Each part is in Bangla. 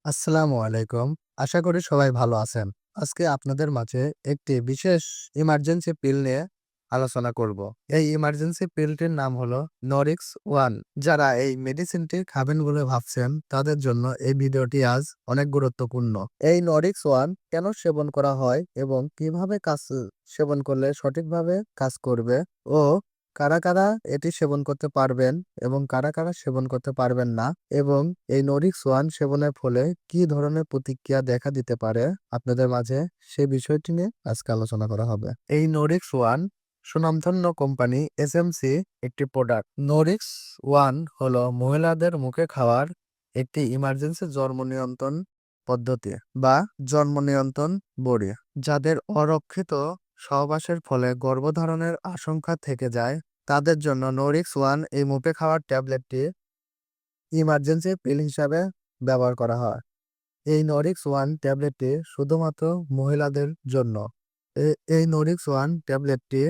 আসসালামু আলাইকুম। আশা করি সবাই ভালো আছেন। আজকে আপনাদের মাঝে একটি বিশেষ ইমার্জেন্সি পিল নিয়ে আলোচনা করব। এই ইমার্জেন্সি পিলটির নাম হলো নরিক্স ওয়ান। যারা এই মেডিসিনটি খাবেন বলে ভাবছেন তাদের জন্য এই ভিডিওটি আজ অনেক গুরুত্বপূর্ণ। এই নরিক্স ওয়ান কেন সেবন করা হয় এবং কিভাবে সেবন করলে সঠিকভাবে কাজ করবে ও কারা এটি সেবন করতে পারবেন এবং কারা সেবন করতে পারবেন না এবং এই নরিক্স ওয়ান সেবনের ফলে কি ধরনের প্রতিক্রিয়া দেখা দিতে পারে আপনাদের মাঝে সে বিষয়টি নিয়ে আজকে আলোচনা করা হবে। এই নরিক্স ওয়ান সুনামধন্য কোম্পানি এসএমসি একটি প্রোডাক্ট। নরিক্স ওয়ান হলো মহিলাদের মুখে খাওয়ার একটি ইমার্জেন্সি জন্ম নিয়ন্ত্রণ পদ্ধতি বা জন্ম নিয়ন্ত্রণ বড়ি, যাদের অরক্ষিত সহবাসের ফলে গর্ভধারণের আশঙ্কা থেকে যায় তাদের জন্য নরিক্স ওয়ান এই মুখে খাওয়ার ট্যাবলেটটি ইমার্জেন্সি পিল হিসাবে ব্যবহার করা হয়। এই নরিক্স ওয়ান ট্যাবলেটটি শুধুমাত্র মহিলাদের জন্য। এই নরিক্স ওয়ান ট্যাবলেটটি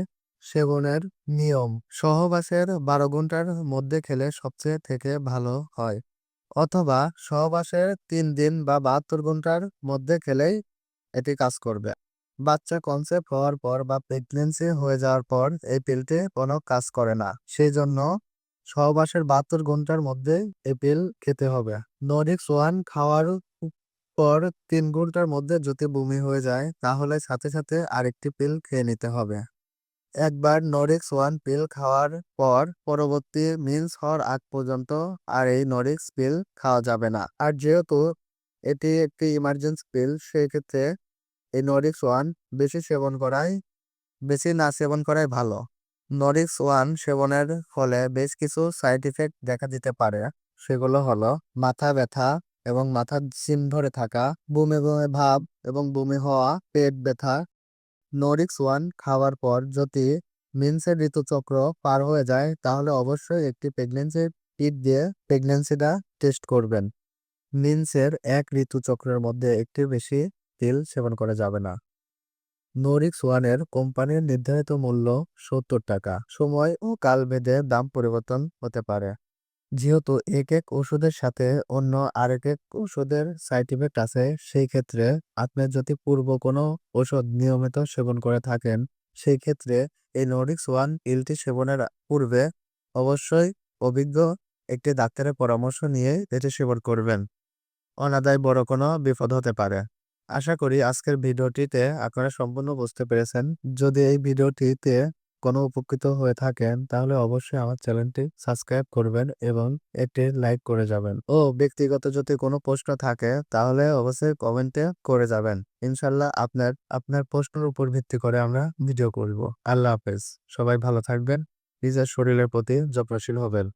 সেবনের নিয়ম সহবাসের 12 ঘন্টার মধ্যে খেলে সবচেয়ে থেকে ভালো হয়, অথবা সহবাসের 3 দিন বা 72 ঘন্টার মধ্যে খেলেই এটি কাজ করবে। বাচ্চা কনসেপ্ট হওয়ার পর বা প্রেগনেন্সি হয়ে যাওয়ার পর এই পিলটি কোনো কাজ করে না। সেই জন্য সহবাসের 72 ঘন্টার মধ্যে এই পিল খেতে হবে। নরিক্স ওয়ান খাওয়ার পর 3 ঘন্টার মধ্যে যদি বমি হয়ে যায় তাহলে সাথে সাথে আরেকটি পিল খেয়ে নিতে হবে। একবার নরিক্স ওয়ান পিল খাওয়ার পর পরবর্তী মিন্স হওয়ার আগ পর্যন্ত আর এই নরিক্স পিল খাওয়া যাবে না। আর যেহেতু এটি একটি ইমার্জেন্সি পিল সেক্ষেত্রে এই নরিক্স ওয়ান বেশি না সেবন করাই ভালো। নরিক্স ওয়ান সেবনের ফলে বেশ কিছু সাইড ইফেক্ট দেখা দিতে পারে। সেগুলো হলো মাথা ব্যথা এবং মাথার শিম ধরে থাকা, বমি বমি ভাব এবং বমি হওয়া, পেট ব্যথা। নরিক্স ওয়ান খাওয়ার পর যদি মেন্সের ঋতুচক্র পার হয়ে যায় তাহলে অবশ্যই একটি প্রেগনেন্সি কিট দিয়ে প্রেগনেন্সিটা টেস্ট করবেন। মেন্সের এক ঋতুচক্রের মধ্যে একটির বেশি পিল সেবন করা যাবে না। নরিক্স ওয়ানের কোম্পানির নির্ধারিত মূল্য 70 টাকা। সময় ও কাল ভেদে দাম পরিবর্তন হতে পারে। যেহেতু এক এক ওষুধের সাথে অন্য আরেক এক ওষুধের সাইড ইফেক্ট আছে, সেই ক্ষেত্রে আপনি যদি পূর্ব কোনো ওষুধ নিয়মিত সেবন করে থাকেন সেই ক্ষেত্রে এই নরিক্স ওয়ান পিলটি সেবনের পূর্বে অবশ্যই অভিজ্ঞ একটি ডাক্তারের পরামর্শ নিয়ে এটি সেবন করবেন। অনাদায় বড় কোনো বিপদ হতে পারে। আশা করি আজকের ভিডিওটিতে আপনারা সম্পূর্ণ বুঝতে পেরেছেন। যদি এই ভিডিওটিতে কোনো উপকৃত হয়ে থাকেন তাহলে অবশ্যই আমার চ্যানেলটি সাবস্ক্রাইব করবেন এবং একটি লাইক করে যাবেন। ও ব্যক্তিগত যদি কোনো প্রশ্ন থাকে তাহলে অবশ্যই কমেন্টে করে যাবেন। ইনশাল্লাহ আপনার প্রশ্নের উপর ভিত্তি করে আমরা ভিডিও করব। আল্লাহ হাফেজ। সবাই ভালো থাকবেন। নিজের শরীরের প্রতি যত্নশীল হবেন।